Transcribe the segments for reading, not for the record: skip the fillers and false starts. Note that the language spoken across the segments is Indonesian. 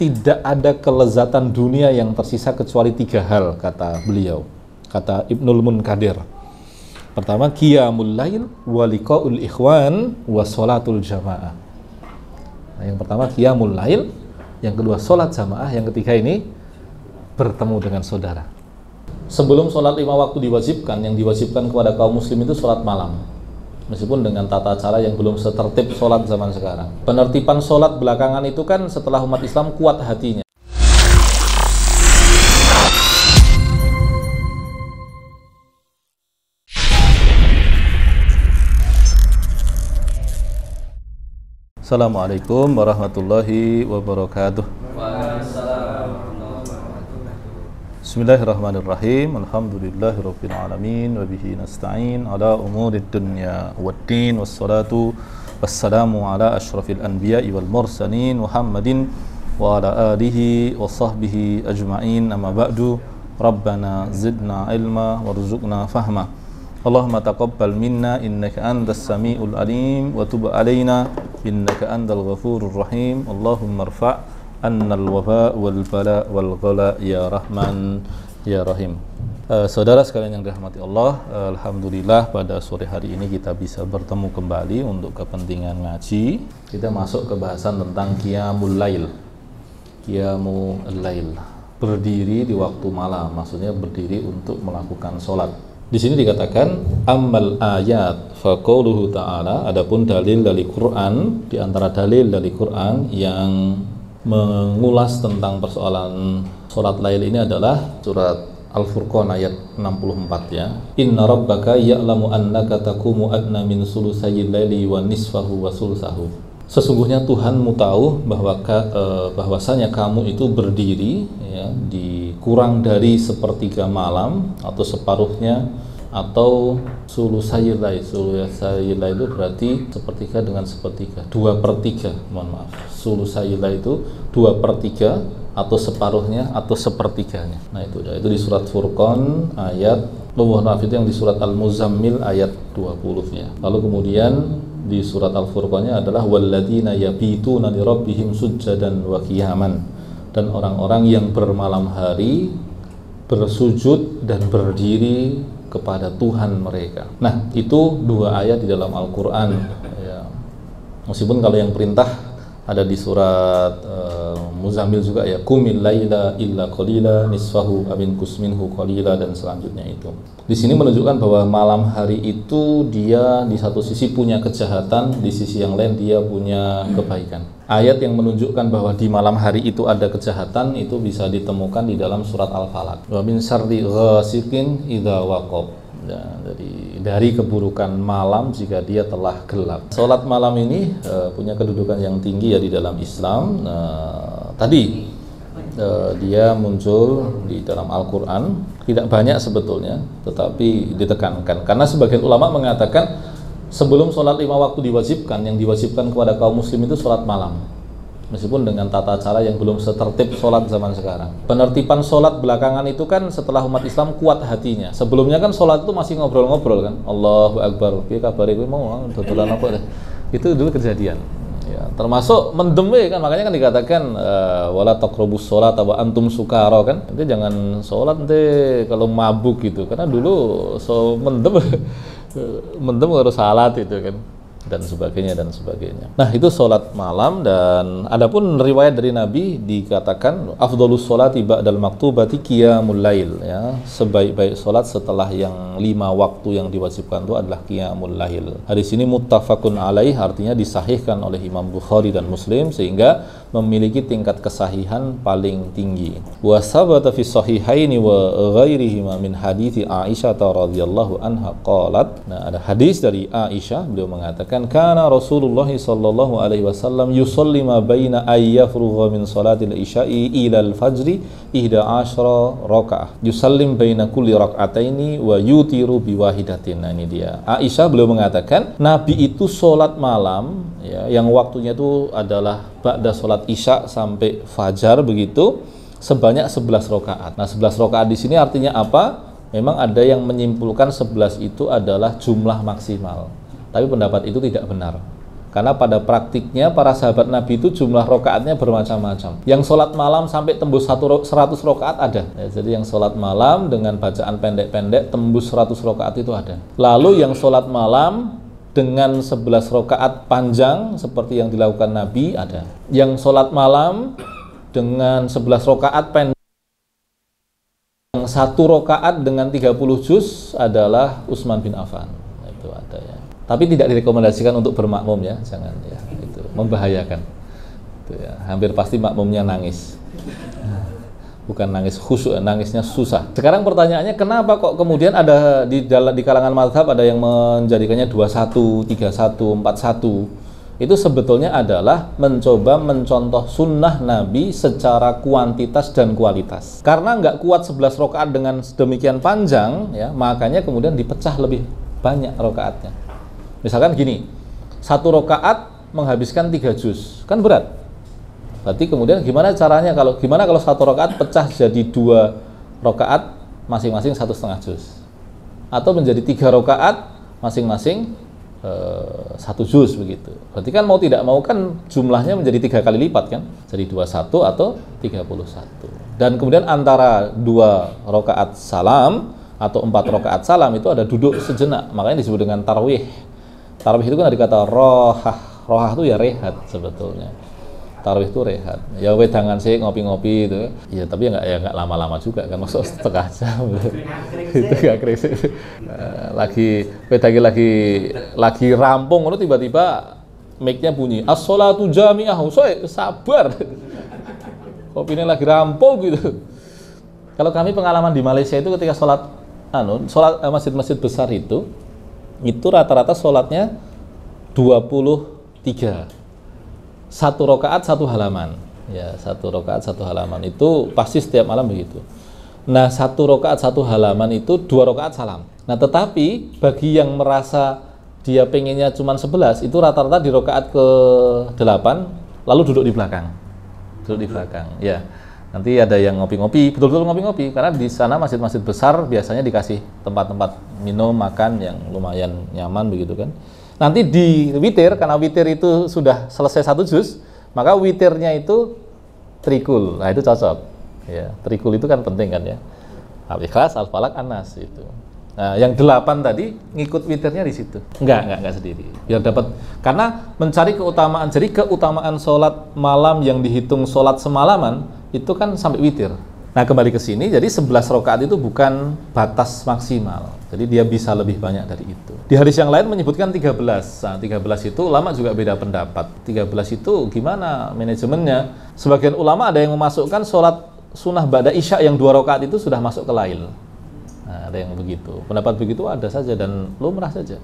tidak ada kelezatan dunia yang tersisa kecuali 3 hal, kata beliau, kata Ibnul Munkadir. Pertama, qiyamul lail wa liqaul ikhwan wa sholatul jamaah. Nah, yang pertama qiyamul lail, yang kedua sholat jamaah, yang ketiga ini bertemu dengan saudara. Sebelum sholat 5 waktu diwajibkan, yang diwajibkan kepada kaum muslim itu sholat malam, meskipun dengan tata cara yang belum setertib sholat zaman sekarang. Penertiban sholat belakangan itu kan setelah umat Islam kuat hatinya. Assalamualaikum warahmatullahi wabarakatuh. Bismillahirrahmanirrahim. Alhamdulillahirabbil alamin wa bihi nasta'in ala umurid dunya waddin, wassalatu wassalamu ala asyrafil anbiya'i wal mursalin Muhammadin wa ala alihi wa sahbihi ajma'in. Amma ba'du. Rabbana zidna ilma warzuqna fahma. Allahumma taqabbal minna innaka antas samiul alim wa tub alaina innaka antal ghafurur rahim. Allahumma rfa' annal wafa wal bala wal ghala ya rahman ya rahim. Saudara sekalian yang dirahmati Allah, alhamdulillah pada sore hari ini kita bisa bertemu kembali untuk kepentingan ngaji. Kita masuk ke bahasan tentang qiyamul lail. Qiyamul lail, berdiri di waktu malam, maksudnya berdiri untuk melakukan sholat. Di sini dikatakan ammal ayat fa qauluhu ta'ala, adapun dalil dari Quran, di antara dalil dari Quran yang mengulas tentang persoalan sholat lail ini adalah surat Al-Furqan ayat 64 ya. Inna rabbaka ya'lamu annaka taqumu adna min sulusayil laili wa nisfahu wa sulusahu. Sesungguhnya Tuhanmu tahu bahwasanya kamu itu berdiri ya, di kurang dari sepertiga malam atau separuhnya, atau sulusayil lail. Sulusayil lail itu berarti sepertiga dengan sepertiga, 2/3, mohon maaf. Sulusayil lail itu 2/3 atau separuhnya atau sepertiganya. Nah itu di surat Furqan ayat, maaf, itu yang di surat Al-Muzammil ayat 20 ya. Lalu kemudian di surat Al-Furqannya adalah walladzina yabituna li rabbihim sujjadan wa qiyaman, dan orang-orang yang bermalam hari bersujud dan berdiri kepada Tuhan mereka. Nah, itu 2 ayat di dalam Al-Qur'an ya. Meskipun kalau yang perintah ada di surat Muzammil juga ya, qumil laila illa qalila nisfahu awin kusminhu qalila, dan selanjutnya itu. Di sini menunjukkan bahwa malam hari itu dia di satu sisi punya kejahatan, di sisi yang lain dia punya kebaikan. Ayat yang menunjukkan bahwa di malam hari itu ada kejahatan itu bisa ditemukan di dalam surat Al-Falaq. Wa min syarri ghasiqin idza waqab. Ya, dari keburukan malam jika dia telah gelap. Salat malam ini punya kedudukan yang tinggi ya di dalam Islam. Tadi dia muncul di dalam Al-Quran, tidak banyak sebetulnya, tetapi ditekankan karena sebagian ulama mengatakan sebelum sholat 5 waktu diwajibkan, yang diwajibkan kepada kaum muslim itu sholat malam, meskipun dengan tata cara yang belum setertib sholat zaman sekarang. Penertiban sholat belakangan itu kan setelah umat Islam kuat hatinya. Sebelumnya kan sholat itu masih ngobrol-ngobrol kan, Allahu Akbar, piye kabare kowe mau dodolan apa deh. Itu dulu kejadian ya, termasuk mendem kan, makanya kan dikatakan wala taqrabus sholat wa antum sukara kan, nanti jangan sholat nanti kalau mabuk gitu, karena dulu mendem harus salat itu kan, dan sebagainya dan sebagainya. Nah itu sholat malam. Dan adapun riwayat dari Nabi dikatakan afdhalus sholati ba'dal maktubati qiyamul lail ya, sebaik-baik sholat setelah yang 5 waktu yang diwajibkan itu adalah qiyamul lail. Hadis ini muttafaqun alaih, artinya disahihkan oleh Imam Bukhari dan Muslim sehingga memiliki tingkat kesahihan paling tinggi. Wa sabata fi sahihaini wa ghairihima min hadithi Aisyah radhiyallahu anha qalat. Nah ada hadis dari Aisyah, beliau mengatakan kana Rasulullah sallallahu alaihi wasallam yusalli ma baina ayyafrugha min salatil isya'i ila al-fajri 11 rakaah yusallim baina kulli rak'ataini wa yutiru biwahidatin. Nah ini dia Aisyah, beliau mengatakan Nabi itu sholat malam ya, yang waktunya itu adalah ba'da sholat isya sampai fajar begitu, sebanyak 11 rakaat. Nah 11 rakaat di sini artinya apa? Memang ada yang menyimpulkan 11 itu adalah jumlah maksimal, tapi pendapat itu tidak benar Karena pada praktiknya para sahabat Nabi itu jumlah rokaatnya bermacam-macam. Yang sholat malam sampai tembus 100 rokaat ada. Ya, jadi yang sholat malam dengan bacaan pendek-pendek tembus 100 rokaat itu ada. Lalu yang sholat malam dengan 11 rokaat panjang seperti yang dilakukan Nabi ada. Yang sholat malam dengan 11 rokaat pendek, yang 1 rokaat dengan 30 juz adalah Utsman bin Affan. Itu ada ya. Tapi tidak direkomendasikan untuk bermakmum ya, jangan ya, itu membahayakan. Itu ya, hampir pasti makmumnya nangis. Bukan nangis khusyuk, nangisnya susah. Sekarang pertanyaannya, kenapa kok kemudian ada di kalangan mazhab ada yang menjadikannya 21, 31, 41? Itu sebetulnya adalah mencoba mencontoh sunnah Nabi secara kuantitas dan kualitas. Karena nggak kuat 11 rokaat dengan sedemikian panjang, ya, makanya kemudian dipecah lebih banyak rokaatnya. Misalkan gini, 1 rokaat menghabiskan 3 juz, kan berat. Berarti kemudian gimana caranya kalau 1 rokaat pecah jadi 2 rokaat masing-masing 1,5 juz, atau menjadi 3 rokaat masing-masing 1 juz begitu. Berarti kan mau tidak mau kan jumlahnya menjadi 3 kali lipat kan, jadi 21 atau 31. Dan kemudian antara 2 rokaat salam atau 4 rokaat salam itu ada duduk sejenak, makanya disebut dengan tarawih. Tarawih itu kan dari kata rohah. Rohah itu ya rehat sebetulnya. Tarawih itu rehat. Ya wedangan sih ngopi-ngopi itu. Ya tapi ya nggak lama-lama juga kan, masuk setengah jam. Itu nggak krisis. Lagi rampung, itu tiba-tiba mic-nya bunyi. As-sholatu jami'ah. Sabar. Kopinya lagi rampung gitu. Kalau kami pengalaman di Malaysia itu ketika sholat masjid-masjid besar itu rata-rata sholatnya 23, 1 rokaat 1 halaman ya, 1 rokaat 1 halaman itu pasti setiap malam begitu. Nah 1 rokaat 1 halaman itu 2 rokaat salam. Nah tetapi bagi yang merasa dia pengennya cuma 11, itu rata-rata di rokaat ke-8 lalu duduk di belakang ya. Nanti ada yang ngopi-ngopi, betul-betul ngopi-ngopi, karena di sana masjid-masjid besar biasanya dikasih tempat-tempat minum, makan yang lumayan nyaman begitu kan. Nanti di witir, karena witir itu sudah selesai 1 juz, maka witirnya itu trikul. Nah itu cocok. Ya, trikul itu kan penting kan ya. Al-Ikhlas, Al-Falaq, An-Nas itu. Nah, yang 8 tadi ngikut witirnya di situ. Enggak sendiri. Biar dapat, karena mencari keutamaan. Jadi keutamaan sholat malam yang dihitung sholat semalaman itu kan sampai witir. Nah kembali ke sini, jadi 11 rokaat itu bukan batas maksimal. Jadi dia bisa lebih banyak dari itu. Di hadis yang lain menyebutkan 13. Nah 13 itu ulama juga beda pendapat. 13 itu gimana manajemennya? Sebagian ulama ada yang memasukkan sholat sunnah ba'da isya yang 2 rokaat itu sudah masuk ke lail. Nah, ada yang begitu. Pendapat begitu ada saja dan lumrah saja.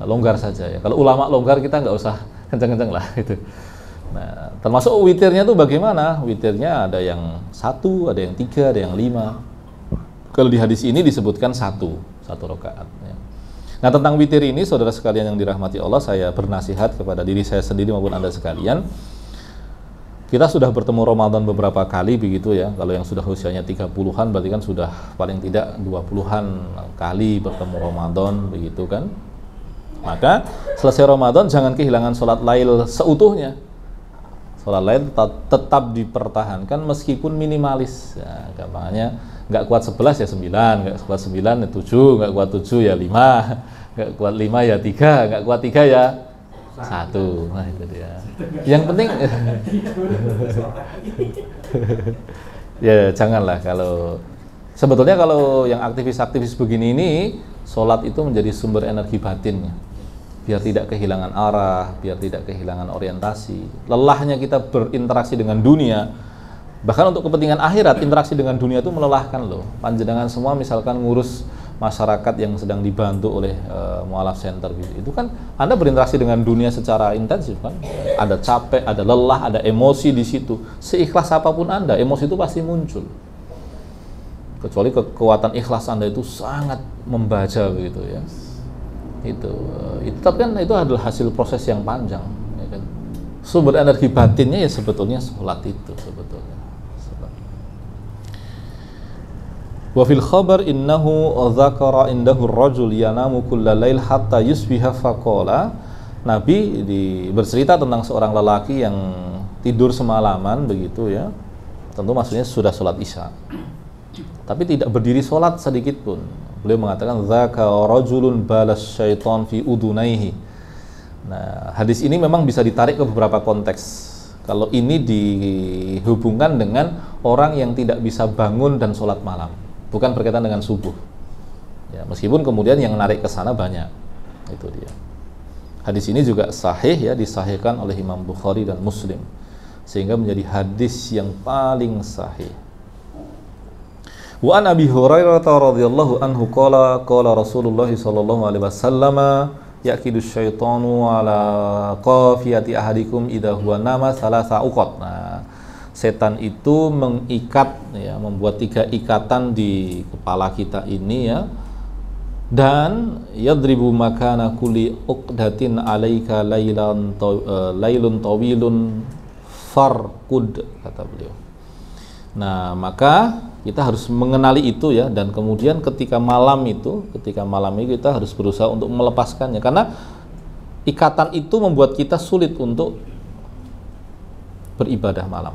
Longgar saja ya. Kalau ulama longgar kita nggak usah kenceng-kenceng lah gitu. Nah, termasuk witirnya tuh bagaimana? Witirnya ada yang 1, ada yang 3, ada yang 5. Kalau di hadis ini disebutkan 1 rokaat. Ya. Nah tentang witir ini, saudara sekalian yang dirahmati Allah, saya bernasihat kepada diri saya sendiri maupun Anda sekalian. Kita sudah bertemu Ramadan beberapa kali begitu ya. Kalau yang sudah usianya 30-an berarti kan sudah paling tidak 20-an kali bertemu Ramadan begitu kan. Maka selesai Ramadan jangan kehilangan sholat lail seutuhnya. Sholat lain tetap dipertahankan meskipun minimalis ya, gampangnya nggak kuat 11 ya 9, nggak kuat 9 ya 7, nggak kuat 7 ya 5, nggak kuat 5 ya 3, nggak kuat 3 ya 1. Nah itu dia. Yang penting ya janganlah, kalau sebetulnya kalau yang aktivis-aktivis begini ini, sholat itu menjadi sumber energi batinnya. Biar tidak kehilangan arah, biar tidak kehilangan orientasi. Lelahnya kita berinteraksi dengan dunia, bahkan untuk kepentingan akhirat, interaksi dengan dunia itu melelahkan loh. Panjenengan semua misalkan ngurus masyarakat yang sedang dibantu oleh mualaf center gitu. Itu kan Anda berinteraksi dengan dunia secara intensif kan. Ada capek, ada lelah, ada emosi di situ. Seikhlas apapun Anda, emosi itu pasti muncul. Kecuali kekuatan ikhlas Anda itu sangat membaca begitu ya. Itu tapi kan itu adalah hasil proses yang panjang ya kan. Sumber energi batinnya ya sebetulnya sholat itu sebetulnya. Wa fil khabar innahu dzakara indahu ar-rajul yanamu kullal lail hatta yusbiha faqala Nabi bercerita tentang seorang lelaki yang tidur semalaman begitu ya. Tentu maksudnya sudah sholat isya, tapi tidak berdiri sholat sedikit pun. Beliau mengatakan dzaka rajulun balas syaitan fi udunaihi. Nah, hadis ini memang bisa ditarik ke beberapa konteks. Kalau ini dihubungkan dengan orang yang tidak bisa bangun dan sholat malam, bukan berkaitan dengan subuh. Ya, meskipun kemudian yang menarik ke sana banyak. Itu dia. Hadis ini juga sahih ya, disahihkan oleh Imam Bukhari dan Muslim, sehingga menjadi hadis yang paling sahih. Wa an Abi Hurairah radhiyallahu anhu qala qala Rasulullah sallallahu alaihi wasallam yaqidu syaitanu ala qafiyati ahadikum idza huwa nama salasa uqat. Nah, setan itu mengikat ya, membuat 3 ikatan di kepala kita ini ya. Dan yadribu makana kulli uqdatin alaika lailun tawilun farqud, kata beliau. Nah, maka kita harus mengenali itu ya, dan kemudian ketika malam itu kita harus berusaha untuk melepaskannya, karena ikatan itu membuat kita sulit untuk beribadah malam.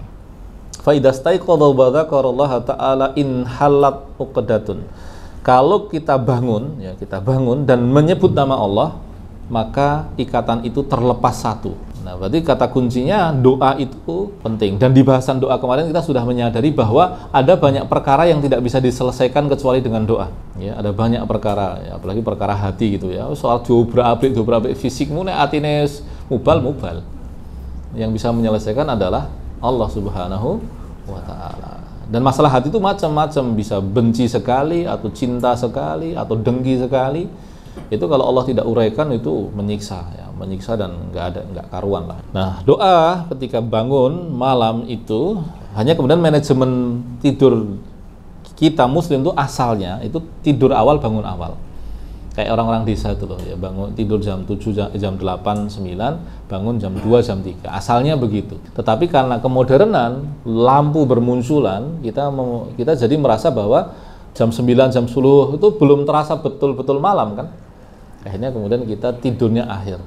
Fa idza staiqadha wa dzakarallaha ta'ala in halat uqdatun. Kalau kita bangun dan menyebut nama Allah, maka ikatan itu terlepas satu. Nah, berarti kata kuncinya doa itu penting. Dan di bahasan doa kemarin kita sudah menyadari bahwa ada banyak perkara yang tidak bisa diselesaikan kecuali dengan doa. Ya, ada banyak perkara, ya, apalagi perkara hati gitu ya. Soal dobra-abrik fisikmu nek atine mubal. Yang bisa menyelesaikan adalah Allah Subhanahu wa taala. Dan masalah hati itu macam-macam, bisa benci sekali atau cinta sekali atau dengki sekali. Itu kalau Allah tidak uraikan itu menyiksa dan nggak karuan lah. Nah, doa ketika bangun malam itu hanya kemudian manajemen tidur kita Muslim itu asalnya itu tidur awal bangun awal. Kayak orang-orang desa itu loh ya, bangun tidur jam 7, jam 8, 9, bangun jam 2, jam 3. Asalnya begitu. Tetapi karena kemodernan, lampu bermunculan, kita jadi merasa bahwa jam 9, jam 10 itu belum terasa betul-betul malam kan. Akhirnya kemudian kita tidurnya akhir.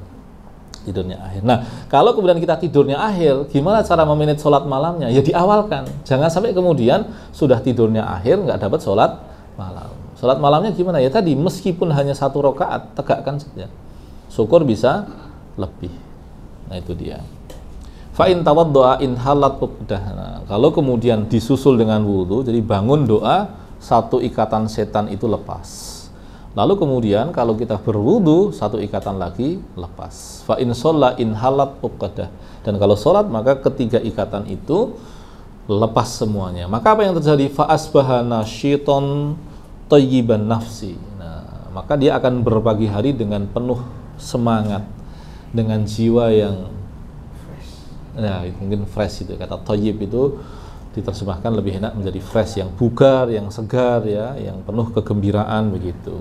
Nah, kalau kemudian kita tidurnya akhir, gimana cara memanage sholat malamnya? Ya diawalkan. Jangan sampai kemudian sudah tidurnya akhir nggak dapat sholat malam. Sholat malamnya gimana? Ya tadi, meskipun hanya 1 rakaat, tegakkan saja. Syukur bisa lebih. Nah, itu dia. Fa in tawaddoa in halat uqdah. Nah, kalau kemudian disusul dengan wudu, jadi bangun doa, 1 ikatan setan itu lepas. Lalu kemudian kalau kita berwudu, 1 ikatan lagi lepas. Fa in shalla in halat uqdah. Dan kalau sholat maka ketiga ikatan itu lepas semuanya. Maka apa yang terjadi? Fa asbaha nasyiton thayyiban nafsi. Nah, maka dia akan berpagi hari dengan penuh semangat, dengan jiwa yang mungkin fresh itu. Kata thayyib itu diterjemahkan lebih enak menjadi fresh, yang bugar, yang segar ya, yang penuh kegembiraan begitu.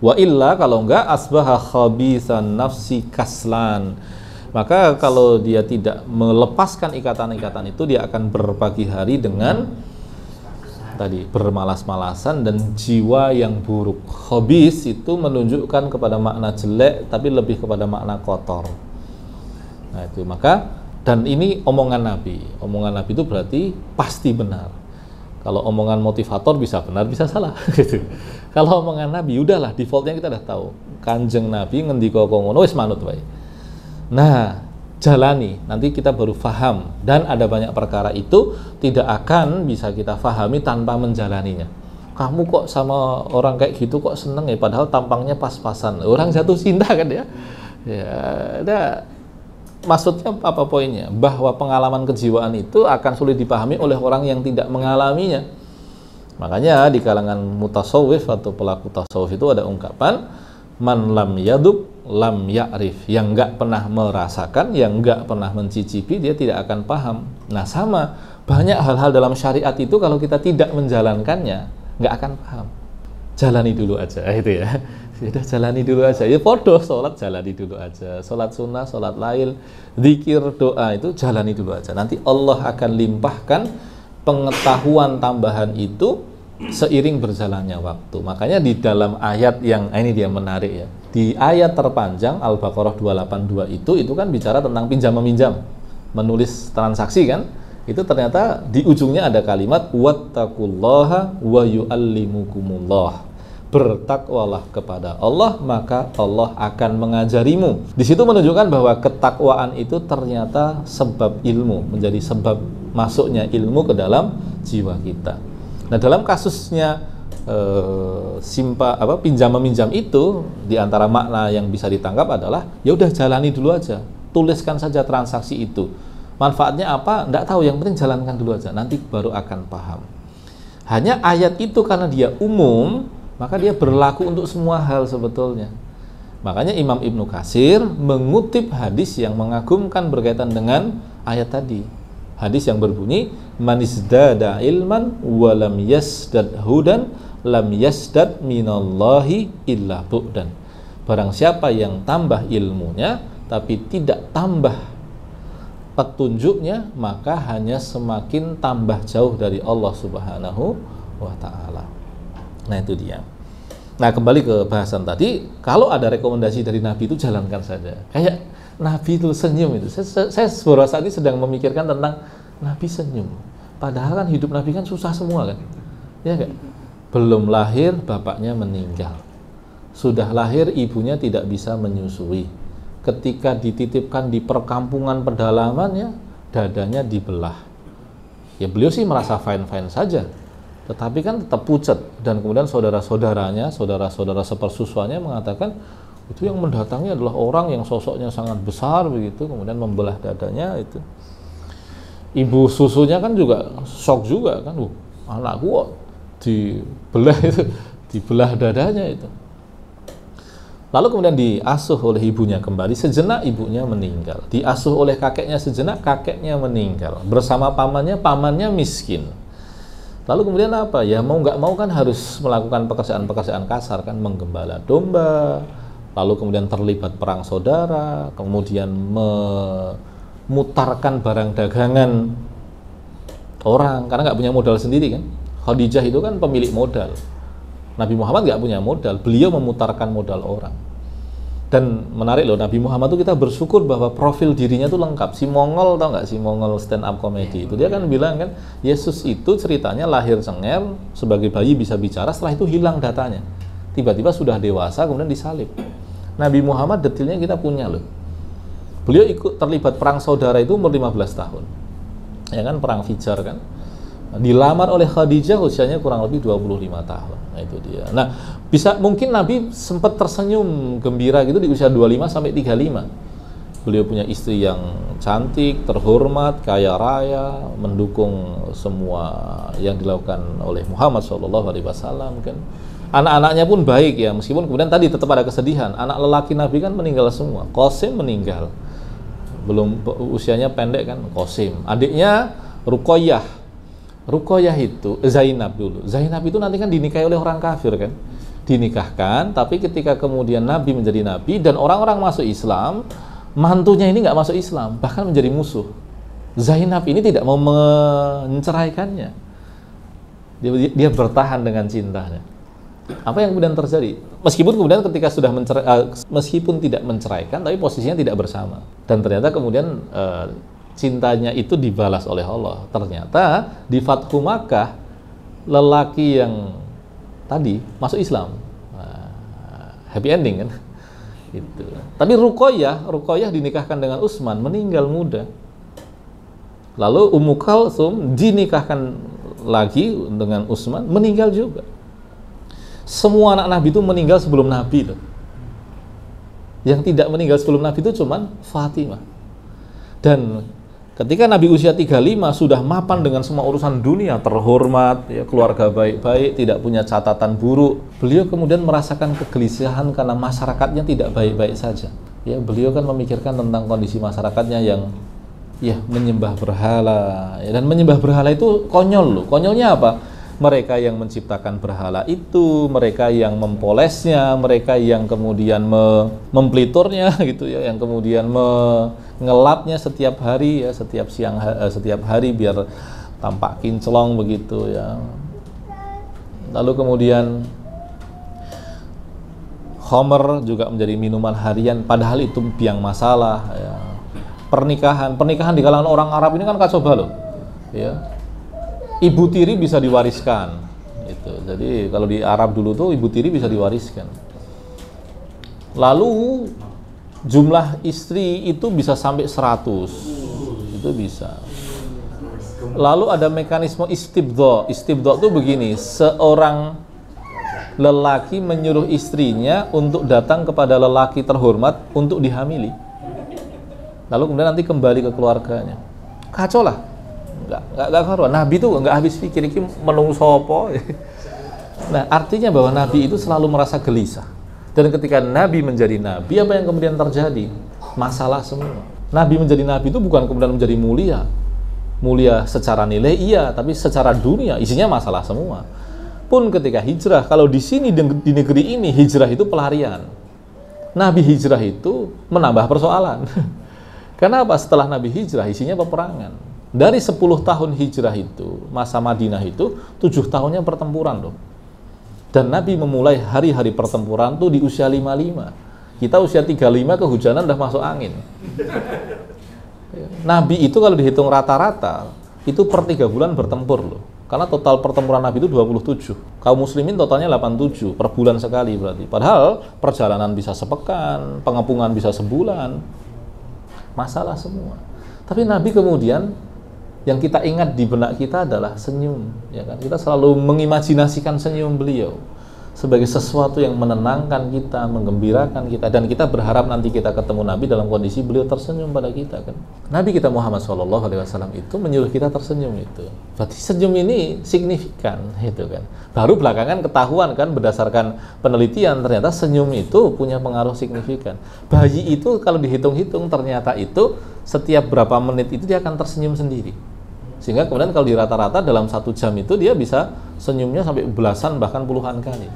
Wa illa kalau enggak asbaha khabisan nafsi kaslan. Maka kalau dia tidak melepaskan ikatan-ikatan itu, dia akan berpagi hari dengan tadi bermalas-malasan dan jiwa yang buruk. Khabis itu menunjukkan kepada makna jelek, tapi lebih kepada makna kotor. Nah, itu maka, dan ini omongan Nabi. Omongan Nabi itu berarti pasti benar. Kalau omongan motivator bisa benar, bisa salah. Gitu. Kalau omongan Nabi, udahlah, defaultnya kita udah tahu. Kanjeng Nabi ngendika ngono wis manut wae. Nah, jalani, nanti kita baru faham. Dan ada banyak perkara itu tidak akan bisa kita fahami tanpa menjalaninya. Kamu kok sama orang kayak gitu kok seneng ya, padahal tampangnya pas-pasan. Orang jatuh cinta kan ya. Ya, ada. Maksudnya apa poinnya? Bahwa pengalaman kejiwaan itu akan sulit dipahami oleh orang yang tidak mengalaminya. Makanya di kalangan mutasawwif atau pelaku tasawuf itu ada ungkapan man lam yaduk lam ya'rif, yang enggak pernah merasakan, yang enggak pernah mencicipi, dia tidak akan paham. Nah, sama banyak hal-hal dalam syariat itu kalau kita tidak menjalankannya enggak akan paham. Jalani dulu aja itu ya. Sudah jalani dulu aja. Ya podo sholat jalani dulu aja. Sholat sunnah, sholat lail, zikir, doa itu jalani dulu aja. Nanti Allah akan limpahkan pengetahuan tambahan itu seiring berjalannya waktu. Makanya di dalam ayat yang ini dia menarik ya. Di ayat terpanjang Al-Baqarah 282 itu kan bicara tentang pinjam meminjam, menulis transaksi kan. Itu ternyata di ujungnya ada kalimat wattaqullaha wa yu'allimukumullah. Bertakwalah kepada Allah, maka Allah akan mengajarimu. Di situ menunjukkan bahwa ketakwaan itu ternyata sebab ilmu, menjadi sebab masuknya ilmu ke dalam jiwa kita. Nah, dalam kasusnya pinjam meminjam itu, di antara makna yang bisa ditangkap adalah ya udah jalani dulu aja, tuliskan saja transaksi itu. Manfaatnya apa? Enggak tahu, yang penting jalankan dulu aja, nanti baru akan paham. Hanya ayat itu karena dia umum, maka dia berlaku untuk semua hal sebetulnya. Makanya Imam Ibnu Katsir mengutip hadis yang mengagumkan berkaitan dengan ayat tadi. Hadis yang berbunyi, manisdada ilman walam yasdad hudan lam yasdad minallahi illa bu'dan. Barang siapa yang tambah ilmunya tapi tidak tambah petunjuknya, maka hanya semakin tambah jauh dari Allah Subhanahu wa ta'ala. Nah, itu dia. Nah, kembali ke bahasan tadi, kalau ada rekomendasi dari Nabi itu jalankan saja. Kayak Nabi itu senyum itu. Saya beberapa saat ini sedang memikirkan tentang Nabi senyum. Padahal kan hidup Nabi kan susah semua kan. Ya enggak? Belum lahir bapaknya meninggal. Sudah lahir ibunya tidak bisa menyusui. Ketika dititipkan di perkampungan pedalaman, dadanya dibelah. Ya beliau sih merasa fine-fine saja. Tetapi kan tetap pucat, dan kemudian saudara-saudaranya, saudara-saudara sepersusuannya mengatakan itu yang mendatangi adalah orang yang sosoknya sangat besar begitu, kemudian membelah dadanya itu. Ibu susunya kan juga shock juga kan, anakku kok dibelah itu, dibelah dadanya itu. Lalu kemudian diasuh oleh ibunya kembali, sejenak ibunya meninggal. Diasuh oleh kakeknya sejenak, kakeknya meninggal. Bersama pamannya miskin. Lalu kemudian apa? Ya mau nggak mau kan harus melakukan pekerjaan-pekerjaan kasar kan, menggembala domba, lalu kemudian terlibat perang saudara, kemudian memutarkan barang dagangan orang karena nggak punya modal sendiri kan. Khadijah itu kan pemilik modal. Nabi Muhammad nggak punya modal, beliau memutarkan modal orang. Dan menarik loh, Nabi Muhammad itu kita bersyukur bahwa profil dirinya itu lengkap. Si Mongol, tau nggak si Mongol stand up comedy itu, dia kan bilang kan Yesus itu ceritanya lahir cengel, sebagai bayi bisa bicara, setelah itu hilang datanya, tiba-tiba sudah dewasa kemudian disalib. Nabi Muhammad detailnya kita punya loh. Beliau ikut terlibat perang saudara itu umur 15 tahun, ya kan, perang Fijar kan. Dilamar oleh Khadijah usianya kurang lebih 25 tahun. Nah, itu dia. Nah, mungkin Nabi sempat tersenyum gembira gitu di usia 25 sampai 35. Beliau punya istri yang cantik, terhormat, kaya raya, mendukung semua yang dilakukan oleh Muhammad SAW kan. Anak-anaknya pun baik ya, meskipun kemudian tadi tetap ada kesedihan. Anak lelaki Nabi kan meninggal semua. Qasim meninggal. Belum usianya pendek kan, Qasim. Adiknya Ruqayyah. Ruqayyah itu Zainab dulu. Zainab itu nanti kan dinikahi oleh orang kafir kan. Dinikahkan, tapi ketika kemudian Nabi menjadi Nabi dan orang-orang masuk Islam, mantunya ini nggak masuk Islam, bahkan menjadi musuh. Zainab ini tidak mau menceraikannya. Dia bertahan dengan cintanya. Apa yang kemudian terjadi? Meskipun kemudian ketika sudah meskipun tidak menceraikan, tapi posisinya tidak bersama. Dan ternyata kemudian cintanya itu dibalas oleh Allah. Ternyata di Fathu Makkah, lelaki yang tadi masuk Islam, happy ending kan. Gitu. Tapi Ruqayyah dinikahkan dengan Utsman, meninggal muda. Lalu Ummu Kalsum dinikahkan lagi dengan Utsman, meninggal juga. Semua anak Nabi itu meninggal sebelum Nabi loh. Yang tidak meninggal sebelum Nabi itu cuman Fatimah. Dan ketika Nabi usia 35 sudah mapan dengan semua urusan dunia, terhormat, ya, keluarga baik-baik, tidak punya catatan buruk, beliau kemudian merasakan kegelisahan karena masyarakatnya tidak baik-baik saja. Ya, beliau kan memikirkan tentang kondisi masyarakatnya yang ya menyembah berhala. Ya, dan menyembah berhala itu konyol loh. Konyolnya apa? Mereka yang menciptakan berhala itu, mereka yang mempolesnya, mereka yang kemudian mempeliturnya gitu ya, yang kemudian mengelapnya setiap hari ya, setiap hari biar tampak kinclong begitu ya. Lalu kemudian Khamr juga menjadi minuman harian, padahal itu biang masalah ya. Pernikahan di kalangan orang Arab ini kan kacau balau ya. Ibu tiri bisa diwariskan itu. Jadi kalau di Arab dulu tuh ibu tiri bisa diwariskan. Lalu jumlah istri itu bisa sampai 100. Itu bisa. Lalu ada mekanisme istibdha. Istibdha itu begini, seorang lelaki menyuruh istrinya untuk datang kepada lelaki terhormat untuk dihamili. Lalu kemudian nanti kembali ke keluarganya. Kacau lah. Enggak karuan. Nabi itu enggak habis pikir iki menungso apa. Nah, artinya bahwa Nabi itu selalu merasa gelisah. Dan ketika Nabi menjadi Nabi, apa yang kemudian terjadi? Masalah semua. Nabi menjadi Nabi itu bukan kemudian menjadi mulia. Mulia secara nilai iya, tapi secara dunia isinya masalah semua. Pun ketika hijrah, kalau di sini di negeri ini hijrah itu pelarian. Nabi hijrah itu menambah persoalan. Karena apa? Setelah Nabi hijrah isinya peperangan. Dari 10 tahun hijrah itu, masa Madinah itu 7 tahunnya pertempuran loh. Dan Nabi memulai hari-hari pertempuran tuh di usia 55. Kita usia 35 kehujanan udah masuk angin. Nabi itu kalau dihitung rata-rata itu per 3 bulan bertempur loh. Karena total pertempuran Nabi itu 27. Kaum muslimin totalnya 87 per bulan sekali berarti. Padahal perjalanan bisa sepekan, pengepungan bisa sebulan. Masalah semua. Tapi Nabi kemudian yang kita ingat di benak kita adalah senyum, ya kan? Kita selalu mengimajinasikan senyum beliau sebagai sesuatu yang menenangkan kita, menggembirakan kita, dan kita berharap nanti kita ketemu Nabi dalam kondisi beliau tersenyum pada kita kan. Nabi kita Muhammad SAW itu menyuruh kita tersenyum itu. Berarti senyum ini signifikan itu kan. Baru belakangan ketahuan kan berdasarkan penelitian ternyata senyum itu punya pengaruh signifikan. Bayi itu kalau dihitung-hitung ternyata itu setiap berapa menit itu dia akan tersenyum sendiri. Sehingga kemudian kalau di rata-rata dalam 1 jam itu dia bisa senyumnya sampai belasan bahkan puluhan kali.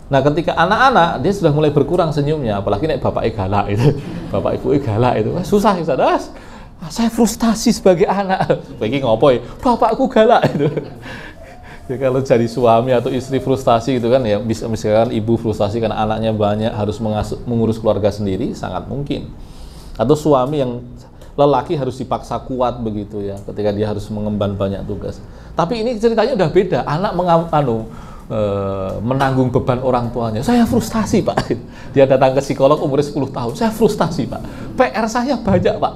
Nah ketika anak-anak dia sudah mulai berkurang senyumnya, apalagi nek bapak galak itu, bapak ibu galak itu, susah ya saudara. Saya frustasi sebagai anak. Bagi ngopo ya, bapakku galak itu. Ya kalau jadi suami atau istri frustasi gitu kan ya, misalkan ibu frustasi karena anaknya banyak harus mengurus keluarga sendiri, sangat mungkin. Atau suami yang lelaki harus dipaksa kuat begitu ya ketika dia harus mengemban banyak tugas. Tapi ini ceritanya udah beda. Anak menanggung beban orang tuanya. Saya frustasi Pak. Dia datang ke psikolog umur 10 tahun. Saya frustasi Pak. PR saya banyak Pak.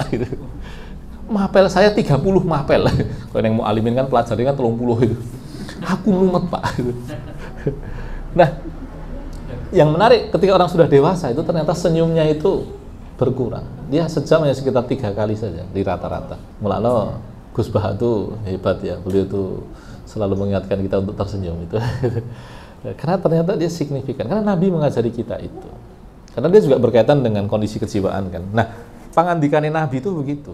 Mapel saya 30 mapel. Kalau yang mau alimin kan pelajari kan 30 itu. Aku mumet Pak. Nah, yang menarik ketika orang sudah dewasa itu ternyata senyumnya itu berkurang. Dia sejam hanya sekitar 3 kali saja di rata-rata. Mulanya Gus Bah itu hebat ya. Beliau itu selalu mengingatkan kita untuk tersenyum itu. Karena ternyata dia signifikan. Karena Nabi mengajari kita itu. Karena dia juga berkaitan dengan kondisi kejiwaan kan. Nah, pangandikane Nabi itu begitu.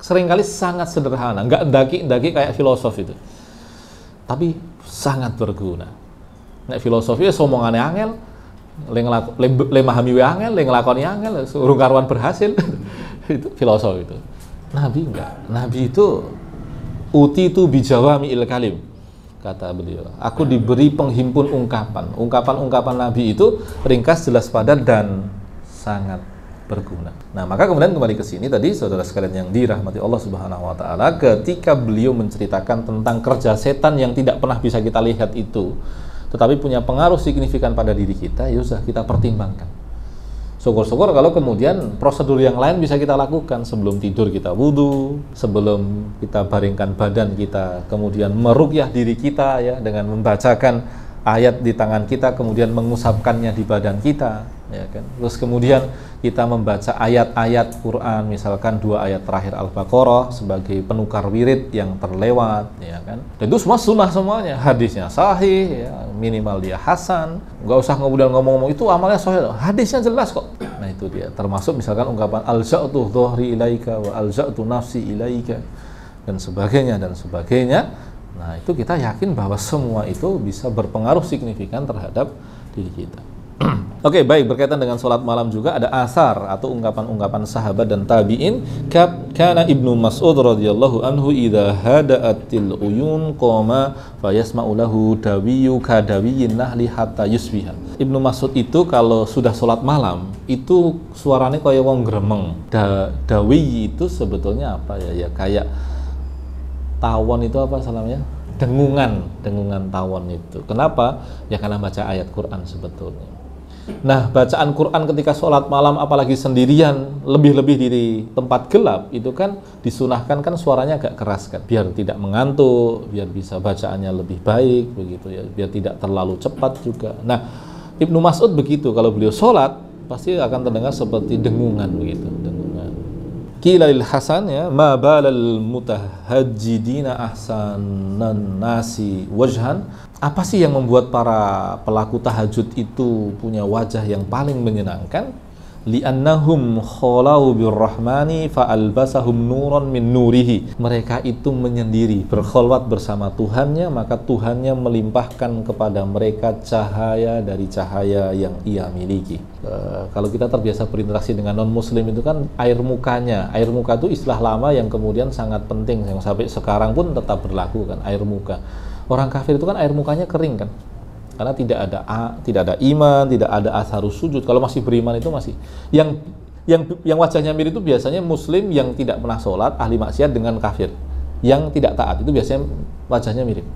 Seringkali sangat sederhana, nggak ndaki-ndaki kayak filosof itu. Tapi sangat berguna. Nek filosofi ya omongane angel, le memahami we angel, le nglakoni angel, urung karuan berhasil. Itu filosofi itu. Nabi enggak. Nabi itu utitu bijawami'il kalim, kata beliau. Aku diberi penghimpun ungkapan. Ungkapan-ungkapan Nabi itu ringkas, jelas, padat, dan sangat berguna. Nah, maka kemudian kembali ke sini tadi, saudara sekalian yang dirahmati Allah Subhanahu wa taala, ketika beliau menceritakan tentang kerja setan yang tidak pernah bisa kita lihat itu, tetapi punya pengaruh signifikan pada diri kita, ya sudah kita pertimbangkan. Syukur-syukur kalau kemudian prosedur yang lain bisa kita lakukan. Sebelum tidur kita wudhu, sebelum kita baringkan badan kita, kemudian meruqyah diri kita ya dengan membacakan ayat di tangan kita, kemudian mengusapkannya di badan kita, ya kan. Terus kemudian kita membaca ayat-ayat Quran, misalkan 2 ayat terakhir Al-Baqarah sebagai penukar wirid yang terlewat, ya kan. Dan itu semua sunnah semuanya, hadisnya sahih, ya, minimal dia hasan, nggak usah kemudian ngomong-ngomong itu amalnya sahih, hadisnya jelas kok. Nah itu dia, termasuk misalkan ungkapan alja'tu dhuhri ilaika wa alja'tu nafsi ilaika dan sebagainya dan sebagainya. Nah itu kita yakin bahwa semua itu bisa berpengaruh signifikan terhadap diri kita. Oke, baik, berkaitan dengan sholat malam juga ada asar atau ungkapan-ungkapan sahabat dan tabi'in. Kana Ibnu Mas'ud radhiyallahu anhu idza hada'atil uyun qama fayasma'u lahu dawiyyu kadawiyyin nahli hatta yusbiha. Ibnu Mas'ud itu kalau sudah sholat malam itu suaranya kayak wong gremeng. Dawi itu sebetulnya apa ya? Ya kayak tawon itu apa salamnya? Dengungan tawon itu. Kenapa? Ya karena baca ayat Quran sebetulnya. Nah, bacaan Quran ketika sholat malam apalagi sendirian, lebih-lebih di tempat gelap, itu kan disunahkan kan suaranya agak keras kan, biar tidak mengantuk, biar bisa bacaannya lebih baik begitu ya, biar tidak terlalu cepat juga. Nah, Ibnu Mas'ud begitu, kalau beliau sholat pasti akan terdengar seperti dengungan begitu, dengungan. Qila lil Hasan ya, ma balal mutahajjidina ahsanan nasi wajhan. Apa sih yang membuat para pelaku tahajud itu punya wajah yang paling menyenangkan? Li'annahum khalau birrahmani fa'albasahum nuran min nurihi. Mereka itu menyendiri, berkholwat bersama Tuhannya, maka Tuhannya melimpahkan kepada mereka cahaya dari cahaya yang ia miliki. Kalau kita terbiasa berinteraksi dengan non-muslim itu kan air mukanya. Air muka itu istilah lama yang kemudian sangat penting, yang sampai sekarang pun tetap berlaku kan, air muka. Orang kafir itu kan air mukanya kering kan, karena tidak ada iman, tidak ada asharus sujud. Kalau masih beriman itu masih yang wajahnya mirip itu biasanya muslim yang tidak pernah sholat, ahli maksiat dengan kafir yang tidak taat, itu biasanya wajahnya mirip.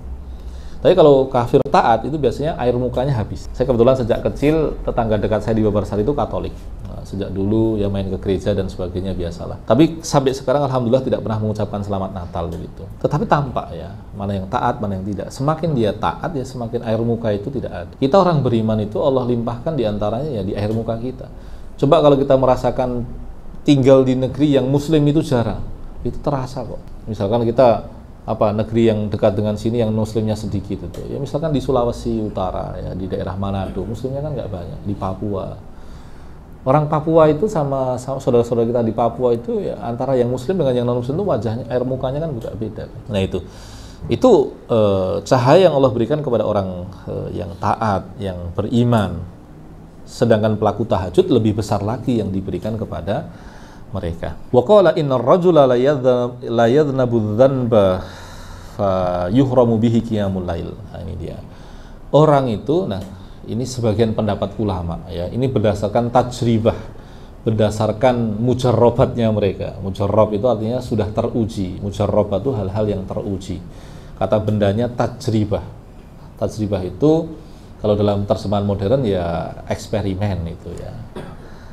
Tapi kalau kafir taat itu biasanya air mukanya habis. Saya kebetulan sejak kecil tetangga dekat saya di Babarsari itu Katolik. Nah, sejak dulu ya main ke gereja dan sebagainya biasalah. Tapi sampai sekarang alhamdulillah tidak pernah mengucapkan selamat Natal begitu. Tetapi tampak ya mana yang taat, mana yang tidak. Semakin dia taat ya semakin air muka itu tidak ada. Kita orang beriman itu Allah limpahkan diantaranya ya di air muka kita. Coba kalau kita merasakan tinggal di negeri yang muslim itu jarang, itu terasa kok. Misalkan kita negeri yang dekat dengan sini yang muslimnya sedikit itu ya, misalkan di Sulawesi Utara ya, di daerah Manado muslimnya kan nggak banyak, di Papua orang Papua itu sama saudara-saudara kita di Papua itu ya, antara yang muslim dengan yang non muslim itu wajahnya air mukanya kan juga beda. Nah itu cahaya yang Allah berikan kepada orang yang taat, yang beriman. Sedangkan pelaku tahajud lebih besar lagi yang diberikan kepada mereka. Wa qala innar rajula la yadhnabu dzanba fa yuhramu bihi qiyamul lail. Nah, ini dia. Orang itu, nah ini sebagian pendapat ulama ya. Ini berdasarkan tajribah, berdasarkan mujarrabatnya mereka. Mujarrab itu artinya sudah teruji. Mujarrabat itu hal-hal yang teruji. Kata bendanya tajribah. Tajribah itu kalau dalam terjemahan modern ya eksperimen itu ya.